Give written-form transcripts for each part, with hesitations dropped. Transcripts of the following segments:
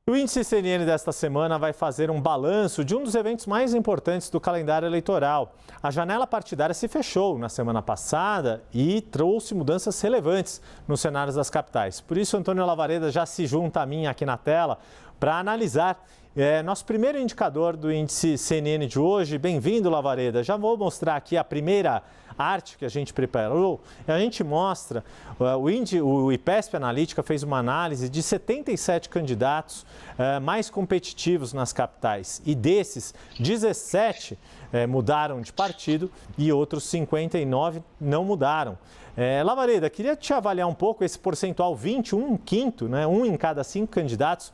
O índice CNN desta semana vai fazer um balanço de um dos eventos mais importantes do calendário eleitoral. A janela partidária se fechou na semana passada e trouxe mudanças relevantes nos cenários das capitais. Por isso, Antônio Lavareda já se junta a mim aqui na tela para analisar nosso primeiro indicador do índice CNN de hoje. Bem-vindo, Lavareda. Já vou mostrar aqui a primeira arte que a gente preparou. A gente mostra, o IPESP Analítica fez uma análise de 77 candidatos mais competitivos nas capitais. E desses, 17 mudaram de partido e outros 59 não mudaram. Lavareda, queria te avaliar um pouco esse percentual 20, um quinto, né? Um em cada 5 candidatos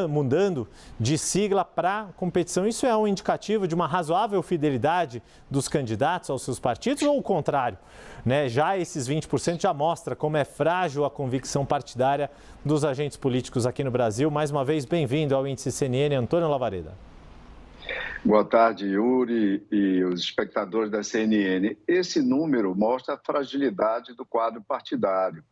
mudando de sigla para competição. Isso é um indicativo de uma razoável fidelidade dos candidatos aos seus partidos ou o contrário? Né? Já esses 20% já mostra como é frágil a convicção partidária dos agentes políticos aqui no Brasil. Mais uma vez, bem-vindo ao Índice CNN, Antônio Lavareda. Boa tarde, Yuri e os espectadores da CNN. Esse número mostra a fragilidade do quadro partidário.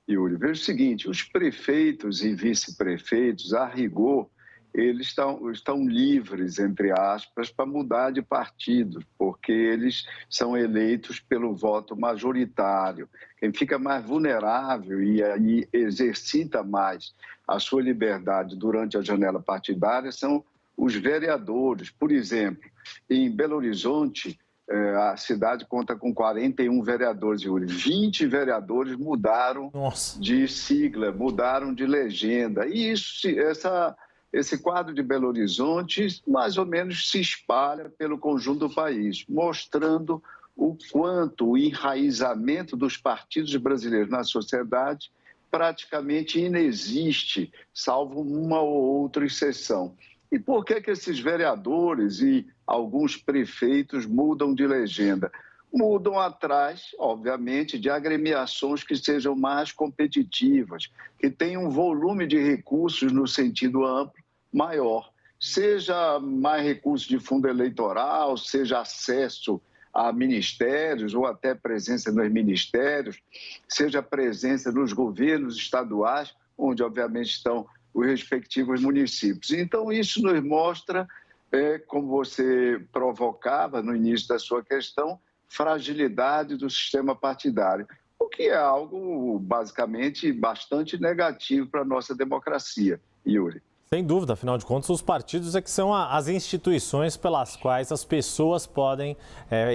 Yuri, veja o seguinte, os prefeitos e vice-prefeitos, a rigor, eles estão livres, entre aspas, para mudar de partido, porque eles são eleitos pelo voto majoritário. Quem fica mais vulnerável e aí exercita mais a sua liberdade durante a janela partidária são os vereadores. Por exemplo, em Belo Horizonte, a cidade conta com 41 vereadores, Yuri. 20 vereadores mudaram de sigla, mudaram de legenda. E esse quadro de Belo Horizonte mais ou menos se espalha pelo conjunto do país, mostrando o quanto o enraizamento dos partidos brasileiros na sociedade praticamente inexiste, salvo uma ou outra exceção. E por que esses vereadores e alguns prefeitos mudam de legenda? Mudam atrás, obviamente, de agremiações que sejam mais competitivas, que tenham um volume de recursos no sentido amplo maior. Seja mais recursos de fundo eleitoral, seja acesso a ministérios ou até presença nos ministérios, seja presença nos governos estaduais, onde obviamente estão os respectivos municípios. Então, isso nos mostra, como você provocava no início da sua questão, fragilidade do sistema partidário, o que é algo, basicamente, bastante negativo para a nossa democracia, Yuri. Sem dúvida, afinal de contas, os partidos é que são as instituições pelas quais as pessoas podem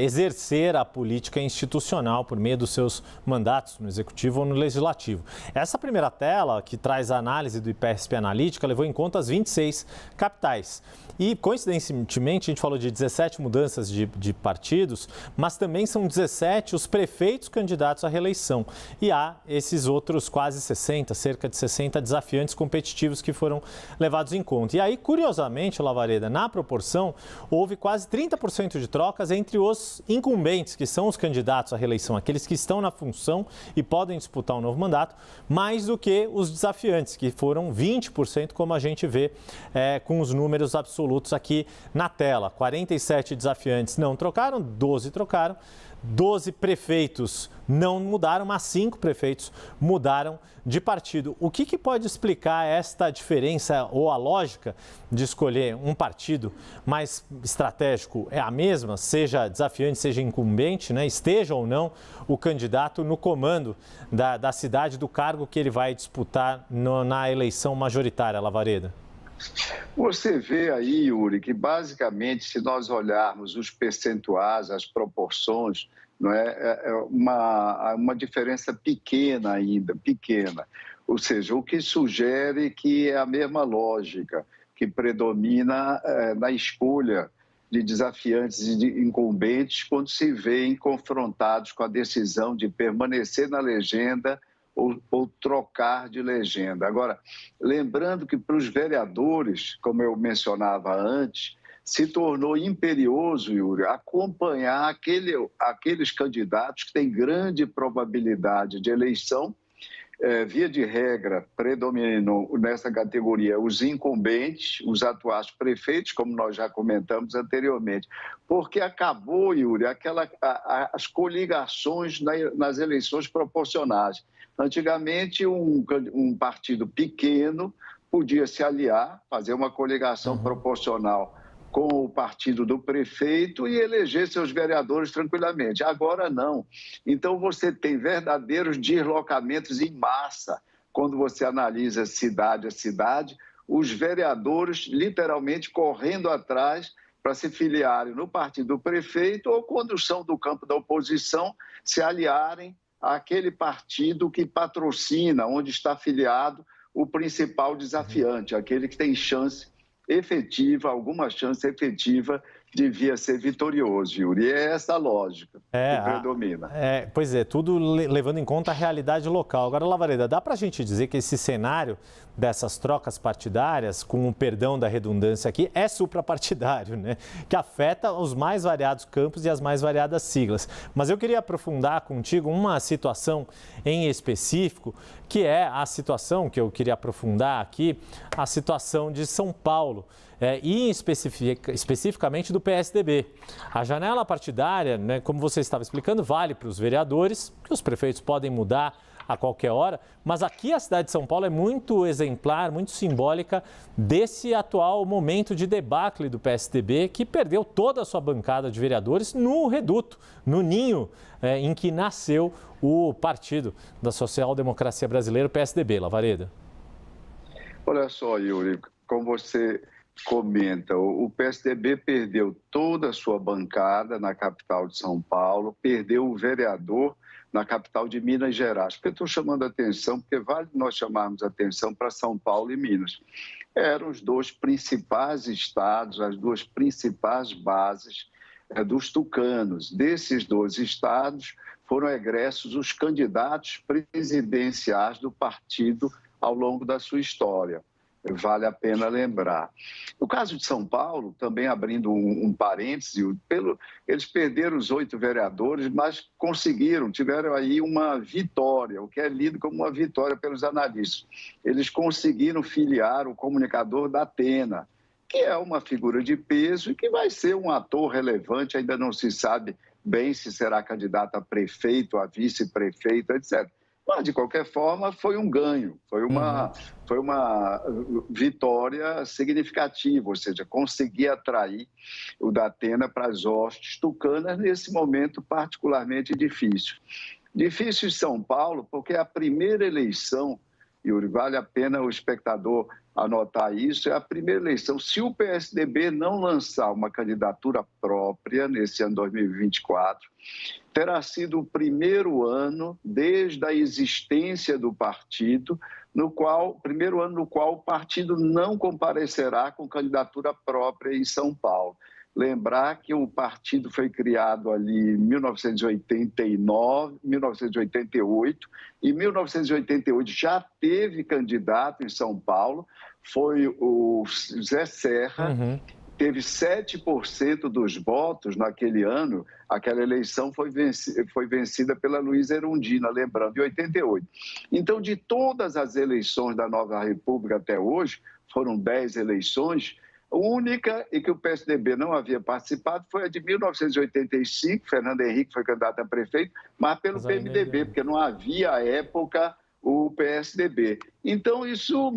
exercer a política institucional por meio dos seus mandatos no Executivo ou no Legislativo. Essa primeira tela, que traz a análise do IPESP Analítica, levou em conta as 26 capitais. E, coincidentemente, a gente falou de 17 mudanças de partidos, mas também são 17 os prefeitos candidatos à reeleição. E há esses outros quase 60, cerca de 60 desafiantes competitivos que foram levados em conta. E aí, curiosamente, Lavareda, na proporção, houve quase 30% de trocas entre os incumbentes, que são os candidatos à reeleição, aqueles que estão na função e podem disputar um novo mandato, mais do que os desafiantes, que foram 20%, como a gente vê com os números absolutos aqui na tela. 47 desafiantes não trocaram, 12 trocaram. 12 prefeitos não mudaram, mas 5 prefeitos mudaram de partido. O que pode explicar esta diferença ou a lógica de escolher um partido mais estratégico? É a mesma, seja desafiante, seja incumbente, né? Esteja ou não o candidato no comando da cidade, do cargo que ele vai disputar na eleição majoritária, Lavareda? Você vê aí, Yuri, que basicamente, se nós olharmos os percentuais, as proporções, não é uma diferença pequena ainda, pequena. Ou seja, o que sugere que é a mesma lógica que predomina na escolha de desafiantes e de incumbentes quando se veem confrontados com a decisão de permanecer na legenda ou trocar de legenda. Agora, lembrando que para os vereadores, como eu mencionava antes, se tornou imperioso, Yuri, acompanhar aqueles candidatos que têm grande probabilidade de eleição. Via de regra, predominam nessa categoria os incumbentes, os atuais prefeitos, como nós já comentamos anteriormente, porque acabou, Yuri, as coligações nas eleições proporcionais. Antigamente, um partido pequeno podia se aliar, fazer uma coligação proporcional com o partido do prefeito e eleger seus vereadores tranquilamente. Agora não. Então você tem verdadeiros deslocamentos em massa quando você analisa cidade a cidade, os vereadores literalmente correndo atrás para se filiarem no partido do prefeito ou, quando são do campo da oposição, se aliarem àquele partido que patrocina, onde está filiado o principal desafiante, aquele que tem chance efetiva, alguma chance efetiva de vir a ser vitorioso, Yuri. E é essa a lógica que predomina. Pois é, tudo levando em conta a realidade local. Agora, Lavareda, dá para a gente dizer que esse cenário dessas trocas partidárias, com o perdão da redundância aqui, é suprapartidário, né? Que afeta os mais variados campos e as mais variadas siglas. Mas eu queria aprofundar contigo uma situação em específico, que é a situação que eu queria aprofundar aqui, a situação de São Paulo. E especificamente do PSDB. A janela partidária, né, como você estava explicando, vale para os vereadores, que os prefeitos podem mudar a qualquer hora, mas aqui a cidade de São Paulo é muito exemplar, muito simbólica desse atual momento de debacle do PSDB, que perdeu toda a sua bancada de vereadores no reduto, no ninho em que nasceu o partido da social-democracia brasileira, o PSDB. Lavareda. Olha só, Yuri, como você comenta, o PSDB perdeu toda a sua bancada na capital de São Paulo, perdeu o vereador na capital de Minas Gerais. Porque eu estou chamando a atenção, porque vale nós chamarmos a atenção para São Paulo e Minas. Eram os dois principais estados, as duas principais bases dos tucanos. Desses dois estados foram egressos os candidatos presidenciais do partido ao longo da sua história. Vale a pena lembrar. No caso de São Paulo, também abrindo um parêntese, eles perderam os 8 vereadores, mas tiveram aí uma vitória, o que é lido como uma vitória pelos analistas. Eles conseguiram filiar o comunicador da Atena, que é uma figura de peso e que vai ser um ator relevante, ainda não se sabe bem se será candidato a prefeito, a vice-prefeito, etc. Mas, de qualquer forma, foi um ganho, foi uma vitória significativa, ou seja, conseguir atrair o Datena para as hostes tucanas nesse momento particularmente difícil. Difícil em São Paulo, porque a primeira eleição, Yuri, vale a pena o espectador anotar isso, é a primeira eleição. Se o PSDB não lançar uma candidatura própria nesse ano 2024, terá sido o primeiro ano desde a existência do partido, primeiro ano no qual o partido não comparecerá com candidatura própria em São Paulo. Lembrar que o partido foi criado ali em 1989, 1988, e em 1988 já teve candidato em São Paulo, foi o Zé Serra, teve 7% dos votos naquele ano. Aquela eleição foi vencida pela Luísa Erundina, lembrando, em 88. Então, de todas as eleições da Nova República até hoje, foram 10 eleições, a única em que o PSDB não havia participado foi a de 1985, Fernando Henrique foi candidato a prefeito, mas pelo PMDB, porque não havia, à época, o PSDB. Então, isso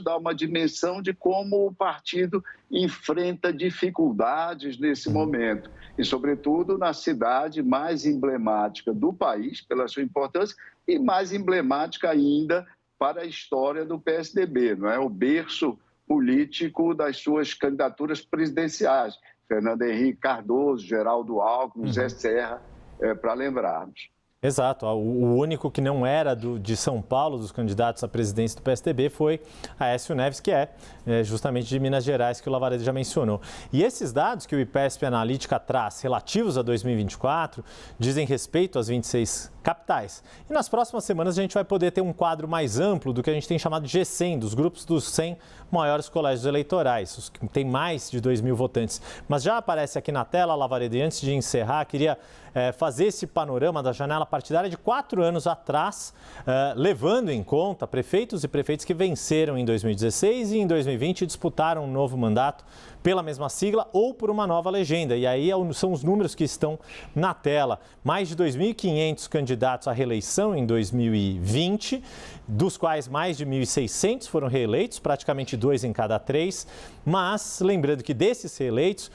dá uma dimensão de como o partido enfrenta dificuldades nesse momento. E, sobretudo, na cidade mais emblemática do país, pela sua importância, e mais emblemática ainda para a história do PSDB, não é? O berço político das suas candidaturas presidenciais. Fernando Henrique Cardoso, Geraldo Alckmin, Zé Serra, para lembrarmos. Exato. O único que não era de São Paulo, dos candidatos à presidência do PSDB, foi Aécio Neves, que é justamente de Minas Gerais, que o Lavareda já mencionou. E esses dados que o IPESP Analítica traz, relativos a 2024, dizem respeito às 26 capitais. E nas próximas semanas a gente vai poder ter um quadro mais amplo do que a gente tem chamado de G100, dos grupos dos 100 maiores colégios eleitorais, os que têm mais de 2 mil votantes. Mas já aparece aqui na tela, Lavareda, e antes de encerrar, queria fazer esse panorama da janela partidária de 4 anos atrás, levando em conta prefeitos e prefeitos que venceram em 2016 e em 2020 disputaram um novo mandato pela mesma sigla ou por uma nova legenda. E aí são os números que estão na tela. Mais de 2.500 candidatos à reeleição em 2020, dos quais mais de 1.600 foram reeleitos, praticamente 2 em cada 3. Mas, lembrando que desses reeleitos,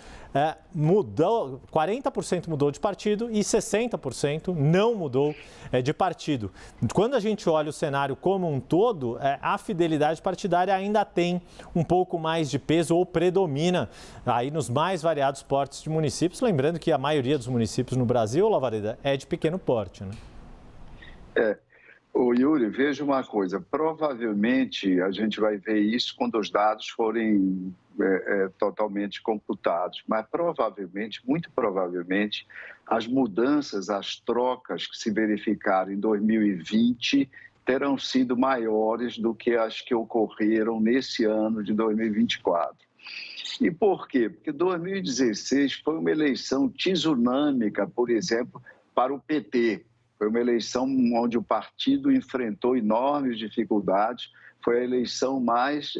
40% mudou de partido e 60% não mudou de partido. Quando a gente olha o cenário como um todo, a fidelidade partidária ainda tem um pouco mais de peso ou predomina aí nos mais variados portes de municípios. Lembrando que a maioria dos municípios no Brasil, Lavareda, é de pequeno porte, né? Ô Yuri, veja uma coisa, provavelmente a gente vai ver isso quando os dados forem totalmente computados, mas provavelmente, muito provavelmente, as mudanças, as trocas que se verificaram em 2020 terão sido maiores do que as que ocorreram nesse ano de 2024. E por quê? Porque 2016 foi uma eleição tsunâmica, por exemplo, para o PT. Foi uma eleição onde o partido enfrentou enormes dificuldades, foi a eleição mais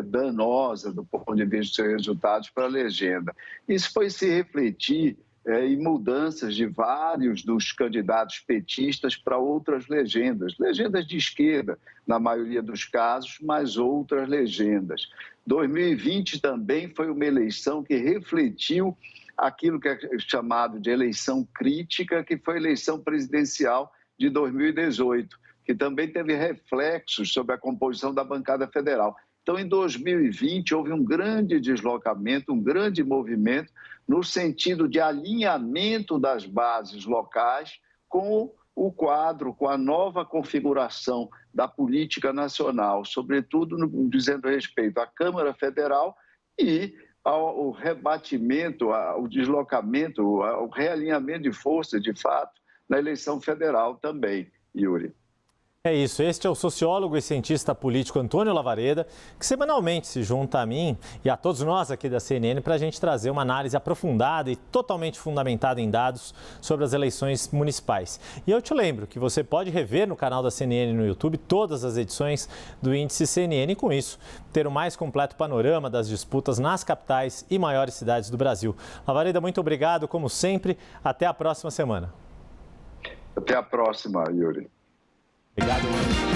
danosa do ponto de vista dos resultados para a legenda. Isso foi se refletir em mudanças de vários dos candidatos petistas para outras legendas de esquerda, na maioria dos casos, mas outras legendas. 2020 também foi uma eleição que refletiu aquilo que é chamado de eleição crítica, que foi a eleição presidencial de 2018, que também teve reflexos sobre a composição da bancada federal. Então, em 2020, houve um grande deslocamento, um grande movimento no sentido de alinhamento das bases locais com o quadro, com a nova configuração da política nacional, sobretudo no dizendo respeito à Câmara Federal e ao rebatimento, ao deslocamento, ao realinhamento de forças, de fato, na eleição federal também, Yuri. É isso, este é o sociólogo e cientista político Antônio Lavareda, que semanalmente se junta a mim e a todos nós aqui da CNN para a gente trazer uma análise aprofundada e totalmente fundamentada em dados sobre as eleições municipais. E eu te lembro que você pode rever no canal da CNN no YouTube todas as edições do Índice CNN e, com isso, ter o mais completo panorama das disputas nas capitais e maiores cidades do Brasil. Lavareda, muito obrigado, como sempre. Até a próxima semana. Até a próxima, Yuri. Obrigado.